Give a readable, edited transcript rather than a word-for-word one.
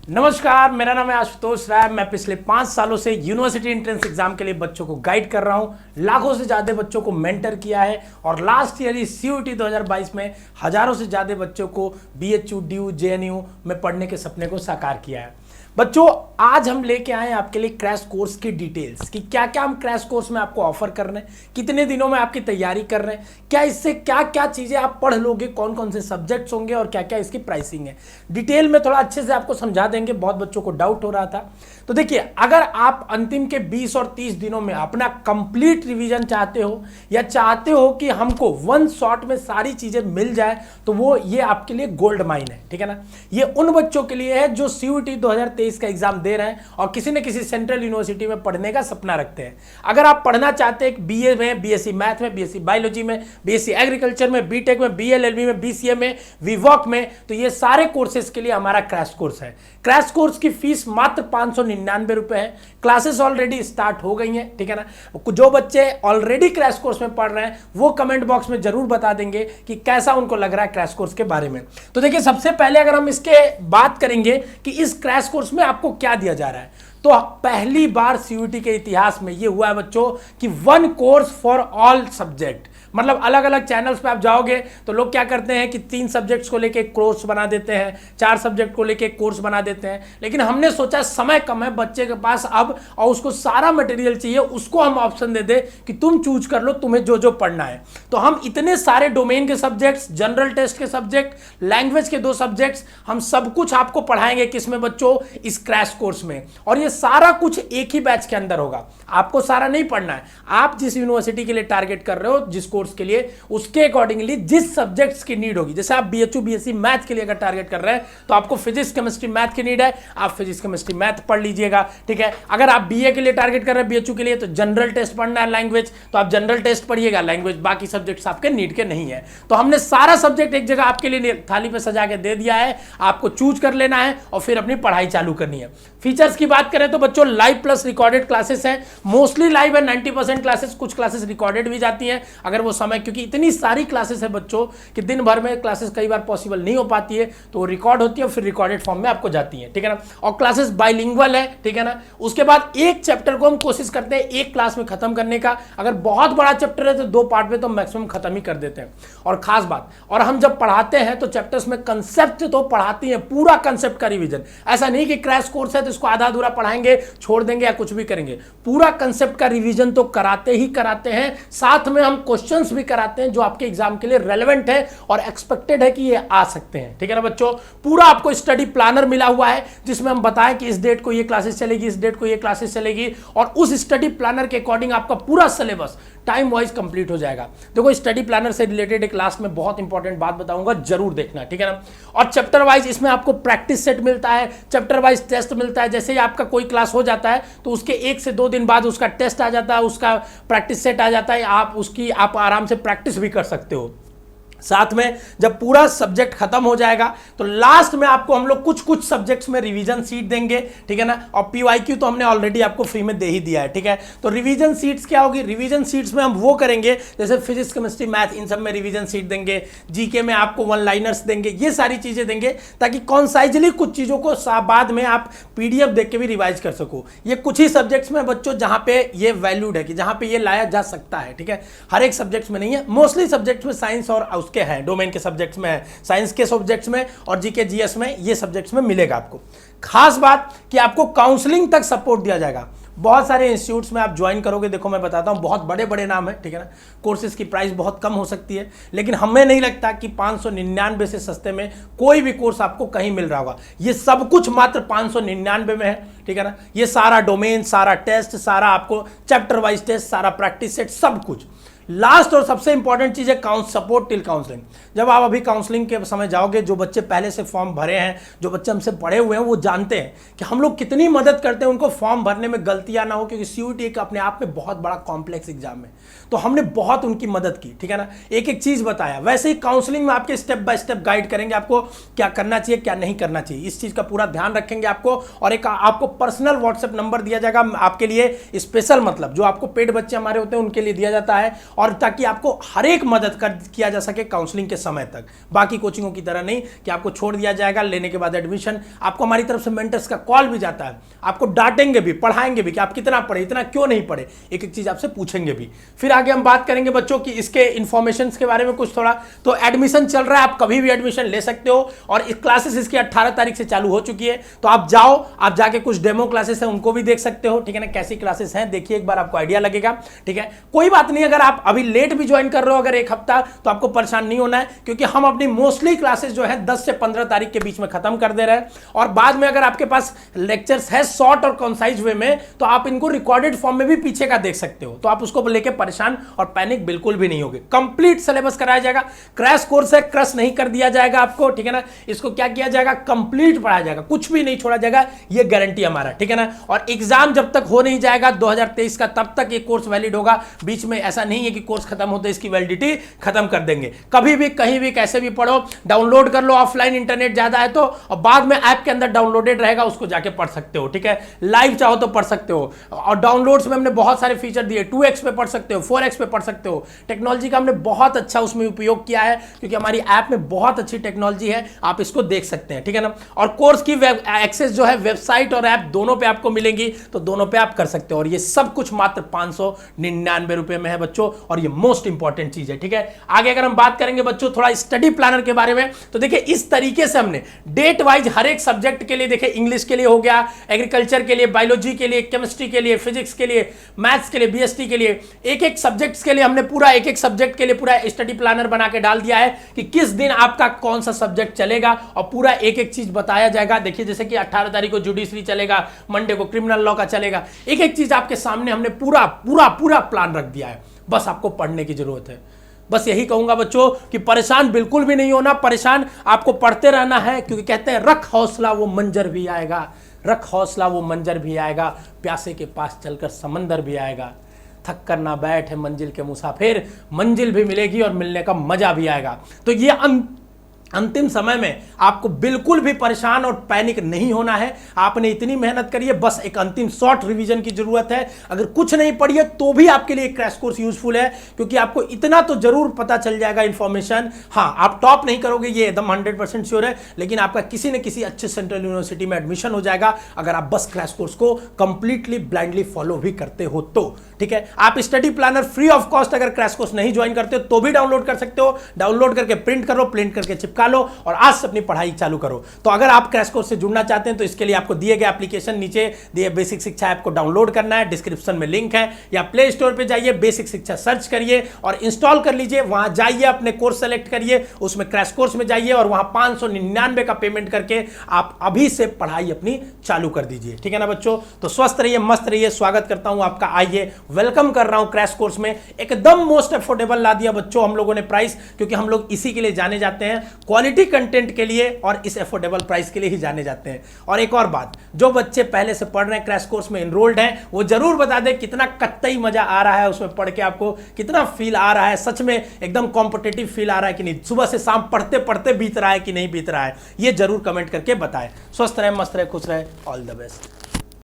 नमस्कार, मेरा नाम है आशुतोष राय। मैं पिछले 5 सालों से यूनिवर्सिटी एंट्रेंस एग्जाम के लिए बच्चों को गाइड कर रहा हूं। लाखों से ज़्यादा बच्चों को मेंटर किया है और लास्ट ईयर सीयूईटी 2022 में हजारों से ज़्यादा बच्चों को बीएचयू, डीयू, जेएनयू में पढ़ने के सपने को साकार किया है। बच्चों, आज हम लेके आए हैं आपके लिए क्रैश कोर्स की डिटेल्स कि क्या क्या हम क्रैश कोर्स में आपको ऑफर कर रहे हैं, कितने दिनों में आपकी तैयारी कर रहे हैं, क्या इससे क्या क्या चीज़ें आप पढ़ लोगे, कौन कौन से सब्जेक्ट्स होंगे और क्या क्या इसकी प्राइसिंग है। डिटेल में थोड़ा अच्छे से आपको समझा देंगे। बहुत बच्चों को डाउट हो रहा था। तो देखिए, अगर आप अंतिम के 20 और 30 दिनों में अपना कंप्लीट रिवीजन चाहते हो या चाहते हो कि हमको वन शॉट में सारी चीज़ें मिल जाए, तो वो ये आपके लिए गोल्ड माइन है। ठीक है ना। ये उन बच्चों के लिए है जो सीयूईटी 2023 का एग्जाम दे रहे हैं और किसी न किसी सेंट्रल यूनिवर्सिटी में पढ़ने का सपना रखते हैं। अगर आप पढ़ना चाहते हैं बीए में, बीएससी मैथ में, बीएससी बायोलॉजी में, बीएससी एग्रीकल्चर में, बीटेक में, बीएलएलबी में, बीसीए में, वीवॉक में, तो ये सारे कोर्सेज के लिए हमारा क्रैश कोर्स है। क्रैश कोर्स की फीस मात्र 599 रुपए है। क्लासेस ऑलरेडी स्टार्ट हो गई हैं। ठीक है ना। जो बच्चे ऑलरेडी क्रैश कोर्स में पढ़ रहे हैं वो कमेंट बॉक्स में जरूर बता देंगे कि कैसा उनको लग रहा है क्रैश कोर्स के बारे में। तो देखिए, सबसे पहले अगर हम इसके बात करेंगे कि इस क्रैश कोर्स में आपको क्या दिया जा रहा है, तो पहली बार सीयूईटी के इतिहास में यह हुआ है बच्चों कि one course for all subject. मतलब अलग अलग चैनल्स पे आप जाओगे तो लोग क्या करते हैं कि 3 सब्जेक्ट्स को लेके एक कोर्स बना देते हैं, 4 सब्जेक्ट को लेके एक कोर्स बना देते हैं। लेकिन हमने सोचा समय कम है बच्चे के पास अब और उसको सारा मटेरियल चाहिए, उसको हम ऑप्शन दे दे कि तुम चूज कर लो तुम्हें जो जो पढ़ना है। तो हम इतने सारे डोमेन के सब्जेक्ट्स, जनरल टेस्ट के सब्जेक्ट, लैंग्वेज के 2 सब्जेक्ट्स, हम सब कुछ आपको पढ़ाएंगे किसमें बच्चों, इस क्रैश कोर्स में। और ये सारा कुछ एक ही बैच के अंदर होगा। आपको सारा नहीं पढ़ना है। आप जिस यूनिवर्सिटी के लिए टारगेट कर रहे हो, जिस कोर्स के लिए, उसके अकॉर्डिंगली जिस सब्जेक्ट्स की नीड होगी, जैसे आप बीएचयू बीएससी मैथ के लिए अगर टारगेट कर रहे हैं तो आपको फिजिक्स केमिस्ट्री मैथ की नीड है, आप फिजिक्स केमिस्ट्री मैथ पढ़ लीजिएगा। ठीक है। अगर आप बीए के लिए टारगेट कर रहे हैं बीएचयू के लिए तो जनरल टेस्ट पढ़ना है, लैंग्वेज, तो आप जनरल टेस्ट पढ़िएगा, लैंग्वेज, बाकी सब्जेक्ट्स आपके नीड के नहीं है। तो हमने सारा सब्जेक्ट एक जगह आपके लिए थाली पे सजा के दे दिया है। आपको चूज कर लेना है और फिर अपनी पढ़ाई चालू करनी है। फीचर्स की बात करें तो बच्चों, लाइव प्लस रिकॉर्डेड क्लासेस है। मोस्टली लाइव है 90% क्लासेस, कुछ क्लासेस रिकॉर्डेड भी जाती हैं अगर वो समय, क्योंकि इतनी सारी क्लासेस है बच्चों कि दिन भर में क्लासेस कई बार पॉसिबल नहीं हो पाती है, तो वो रिकॉर्ड होती है और फिर रिकॉर्डेड फॉर्म में आपको जाती है। ठीक है ना। और क्लासेस बाइलिंगुअल है। ठीक है ना। उसके बाद एक चैप्टर को हम कोशिश करते हैं एक क्लास में खत्म करने का। अगर बहुत बड़ा चैप्टर है तो 2 पार्ट में तो मैक्सिमम खत्म ही कर देते हैं। और खास बात, और हम जब पढ़ाते हैं तो चैप्टर्स में कंसेप्ट तो पढ़ाते हैं, पूरा कंसेप्ट का रिवीजन। ऐसा नहीं कि क्रैश कोर्स है तो इसको आधा अधूरा पढ़ाएंगे, छोड़ देंगे या कुछ भी करेंगे। पूरा कंसेप्ट का रिवीजन तो कराते ही कराते हैं, साथ में हम क्वेश्चंस भी कराते हैं जो आपके एग्जाम के लिए रेलेवेंट है और एक्सपेक्टेड है कि ये आ सकते हैं। ठीक है ना बच्चों। पूरा आपको स्टडी प्लानर मिला हुआ है जिसमें हम बताएं कि इस डेट को ये क्लासेस चलेगी, इस डेट को ये क्लासेस चलेगी, और उस स्टडी प्लानर के अकॉर्डिंग आपका पूरा सिलेबस टाइम वाइज कंप्लीट हो जाएगा। देखो, स्टडी प्लानर से रिलेटेड एक लास्ट में बहुत इंपॉर्टेंट बात बताऊंगा, जरूर देखना। ठीक है ना। और चैप्टर वाइज इसमें आपको प्रैक्टिस सेट मिलता है, चैप्टर वाइज टेस्ट मिलता है। जैसे ही आपका कोई क्लास हो जाता है तो उसके 1 से 2 दिन बाद उसका टेस्ट आ जाता है, उसका प्रैक्टिस सेट आ जाता है। आप आराम से प्रैक्टिस भी कर सकते हो। साथ में जब पूरा सब्जेक्ट खत्म हो जाएगा तो लास्ट में आपको हम लोग कुछ कुछ सब्जेक्ट्स में रिवीजन सीट देंगे। ठीक है ना। और पीवाईक्यू तो हमने ऑलरेडी आपको फ्री में दे ही दिया है। ठीक है। तो रिवीजन सीट्स क्या होगी, रिवीजन सीट्स में हम वो करेंगे जैसे फिजिक्स केमिस्ट्री मैथ, इन सब में रिवीजन सीट देंगे, जीके में आपको 1 लाइनर्स देंगे, ये सारी चीजें देंगे ताकि कॉन्साइजली कुछ चीजों को बाद में आप पीडीएफ देख के भी रिवाइज कर सको। ये कुछ ही सब्जेक्ट्स में बच्चों जहां पे ये वैल्यूड है कि जहां पे ये लाया जा सकता है। ठीक है। हर एक सब्जेक्ट्स में नहीं है, मोस्टली सब्जेक्ट्स में, साइंस और के हैं, डोमेन के सब्जेक्ट्स में है, साइंस के सब्जेक्ट्स में और जीके जीएस में, ये सब्जेक्ट्स में मिलेगा आपको। खास बात कि आपको काउंसलिंग तक सपोर्ट दिया जाएगा। बहुत सारे इंस्टीट्यूट्स में आप ज्वाइन करोगे, देखो मैं बताता हूं, बहुत बड़े बड़े नाम है। ठीक है ना। कोर्सेज की प्राइस बहुत कम हो सकती है, लेकिन हमें नहीं लगता कि 599 से सस्ते में कोई भी कोर्स आपको कहीं मिल रहा होगा। ये सब कुछ मात्र 599 में है। ठीक है ना। ये सारा डोमेन, सारा टेस्ट, सारा आपको चैप्टर वाइज टेस्ट, सारा प्रैक्टिस सेट, सब कुछ। लास्ट और सबसे इंपॉर्टेंट चीज है सपोर्ट टिल काउंसलिंग। जब आप अभी काउंसलिंग के समय जाओगे, जो बच्चे पहले से फॉर्म भरे हैं, जो बच्चे हमसे पढ़े हुए हैं, वो जानते हैं कि हम लोग कितनी मदद करते हैं उनको फॉर्म भरने में गलतियां ना हो, क्योंकि सीयूईटी एक अपने आप में बहुत बड़ा कॉम्प्लेक्स एग्जाम है। तो हमने बहुत उनकी मदद की। ठीक है ना। एक एक चीज बताया। वैसे ही काउंसलिंग में आपके स्टेप बाय स्टेप गाइड करेंगे आपको क्या करना चाहिए, क्या नहीं करना चाहिए। इस चीज का पूरा ध्यान रखेंगे आपको। और एक आपको पर्सनल व्हाट्सएप नंबर दिया जाएगा आपके लिए स्पेशल, मतलब जो आपको पेड बच्चे हमारे होते हैं उनके लिए दिया जाता है। और ताकि आपको हर एक मदद कर किया जा सके काउंसलिंग के समय तक। बाकी कोचिंगों की तरह नहीं कि आपको छोड़ दिया जाएगा, लेने के बाद एडमिशन आपको हमारी तरफ से मेंटर्स का कॉल भी जाता है, आपको डांटेंगे भी, पढ़ाएंगे भी कि आप कितना पढ़े, इतना क्यों नहीं पढ़े, एक एक चीज आपसे पूछेंगे भी। फिर आगे हम बात करेंगे बच्चों की इसके इंफॉर्मेशन के बारे में कुछ थोड़ा। तो एडमिशन चल रहा है, आप कभी भी एडमिशन ले सकते हो और इस क्लासेस इसकी 18 तारीख से चालू हो चुकी है। तो आप जाओ, आप जाके कुछ डेमो क्लासेस है उनको भी देख सकते हो, ठीक है ना, कैसी क्लासेस हैं देखिए एक बार, आपको आइडिया लगेगा, ठीक है। कोई बात नहीं, अगर आप अभी लेट भी ज्वाइन कर रहे हो अगर एक हफ्ता, तो आपको परेशान नहीं होना है, क्योंकि हम अपनी मोस्टली क्लासेस जो है 10 से 15 तारीख के बीच में खत्म कर दे रहे हैं। और बाद में अगर आपके पास लेक्चर्स है शॉर्ट और कॉन्साइज वे में, तो आप इनको रिकॉर्डेड फॉर्म में भी पीछे का देख सकते हो, तो आप उसको लेके परेशान और पैनिक बिल्कुल भी नहीं होगे। कंप्लीट सिलेबस कराया जाएगा, क्रैश कोर्स है, क्रश नहीं कर दिया जाएगा आपको, ठीक है ना। इसको क्या किया जाएगा, कंप्लीट पढ़ाया जाएगा, कुछ भी नहीं छोड़ा जाएगा, ये गारंटी हमारा, ठीक है ना। और एग्जाम जब तक हो नहीं जाएगा 2023 का, तब तक ये कोर्स वैलिड होगा। बीच में ऐसा नहीं है कि कोर्स खत्म होते इसकी वैलिडिटी खत्म कर देंगे। कभी भी कहीं भी कैसे भी पढ़ो, डाउनलोड कर लो, ऑफलाइन इंटरनेट ज्यादा है तो, और बाद में ऐप के अंदर डाउनलोडेड रहेगा, उसको जाके पढ़ सकते हो, ठीक है। लाइव चाहो तो पढ़ सकते हो, और डाउनलोड्स में हमने बहुत सारे फीचर दिए, 2x पे पढ़ सकते हो, 4x पे पढ़ सकते हो। टेक्नोलॉजी का हमने बहुत अच्छा उसमें उपयोग किया है, क्योंकि हमारी ऐप में बहुत अच्छी टेक्नोलॉजी है, आप इसको देख सकते हैं, ठीक है ना। और कोर्स की एक्सेस जो है वेबसाइट और ऐप दोनों पे आपको मिलेंगी, तो दोनों पे आप कर सकते हो। और ये सब कुछ मात्र 599 रुपए में है बच्चों, और ये मोस्ट इंपॉर्टेंट चीज है, ठीक है। आगे अगर हम बात करेंगे बच्चों थोड़ा स्टडी प्लानर के बारे में, तो देखिए इस तरीके से हमने डेट वाइज हर एक सब्जेक्ट के लिए, देखिए इंग्लिश के लिए हो गया, एग्रीकल्चर के लिए, बायोलॉजी के लिए, केमिस्ट्री के लिए, फिजिक्स के लिए, मैथ्स के लिए, बीएसटी के लिए, एक एक सब्जेक्ट्स के लिए हमने पूरा एक एक सब्जेक्ट के लिए पूरा स्टडी प्लानर बना के डाल दिया है कि किस दिन आपका कौन सा सब्जेक्ट चलेगा, और पूरा एक एक चीज बताया जाएगा। देखिए जैसे कि 18 तारीख को जुडिशरी चलेगा, मंडे को क्रिमिनल लॉ का चलेगा, एक एक चीज आपके सामने हमने पूरा पूरा पूरा प्लान रख दिया है, बस आपको पढ़ने की जरूरत है। बस यही कहूंगा बच्चों कि परेशान बिल्कुल भी नहीं होना, परेशान आपको पढ़ते रहना है, क्योंकि कहते हैं रख हौसला वो मंजर भी आएगा, रख हौसला वो मंजर भी आएगा, प्यासे के पास चलकर समंदर भी आएगा, थक कर ना बैठ है मंजिल के मुसाफिर, मंजिल भी मिलेगी और मिलने का मजा भी आएगा। तो ये अंतिम समय में आपको बिल्कुल भी परेशान और पैनिक नहीं होना है। आपने इतनी मेहनत करी है, बस एक अंतिम शॉर्ट रिवीजन की जरूरत है। अगर कुछ नहीं पढ़ी है तो भी आपके लिए क्रैश कोर्स यूजफुल है, क्योंकि आपको इतना तो जरूर पता चल जाएगा इंफॉर्मेशन। हाँ, आप टॉप नहीं करोगे ये एकदम 100% श्योर है, लेकिन आपका किसी न किसी अच्छे सेंट्रल यूनिवर्सिटी में एडमिशन हो जाएगा अगर आप बस क्रैश कोर्स को कंप्लीटली ब्लाइंडली फॉलो भी करते हो तो, ठीक है। आप study planner free of cost अगर क्रैश कोर्स नहीं ज्वाइन करते हो तो भी डाउनलोड कर सकते हो, डाउनलोड करके प्रिंट करो, प्रिंट करके चिपका लो और आज से अपनी पढ़ाई चालू करो। तो अगर आप क्रैश कोर्स से जुड़ना चाहते हैं तो इसके लिए आपको दिए गए एप्लीकेशन नीचे दिए बेसिक शिक्षा ऐप को डाउनलोड करना है, डिस्क्रिप्शन में लिंक है, या प्ले स्टोर पे जाइए, बेसिक शिक्षा सर्च करिए और इंस्टॉल कर लीजिए। वहां जाइए, अपने कोर्स सेलेक्ट करिए, उसमें क्रैश कोर्स में जाइए और वहां 599 का पेमेंट करके आप अभी से पढ़ाई अपनी चालू कर दीजिए, ठीक है ना बच्चों। तो स्वस्थ रहिए, मस्त रहिए, स्वागत करता हूं आपका, आइए वेलकम कर रहा हूं क्रैश कोर्स में। एकदम मोस्ट अफोर्डेबल ला दिया बच्चों हम लोगों ने प्राइस, क्योंकि हम लोग इसी के लिए जाने जाते हैं, क्वालिटी कंटेंट के लिए और इस अफोर्डेबल प्राइस के लिए ही जाने जाते हैं। और एक और बात, जो बच्चे पहले से पढ़ रहे हैं, क्रैश कोर्स में एनरोल्ड हैं, वो जरूर बता दें कितना कतई मजा आ रहा है उसमें पढ़ के, आपको कितना फील आ रहा है, सच में एकदम कॉम्पिटिटिव फील आ रहा है कि नहीं, सुबह से शाम पढ़ते पढ़ते बीत रहा है कि नहीं बीत रहा है, ये जरूर कमेंट करके बताएं। स्वस्थ रहे, मस्त रहे, खुश रहे, ऑल द बेस्ट।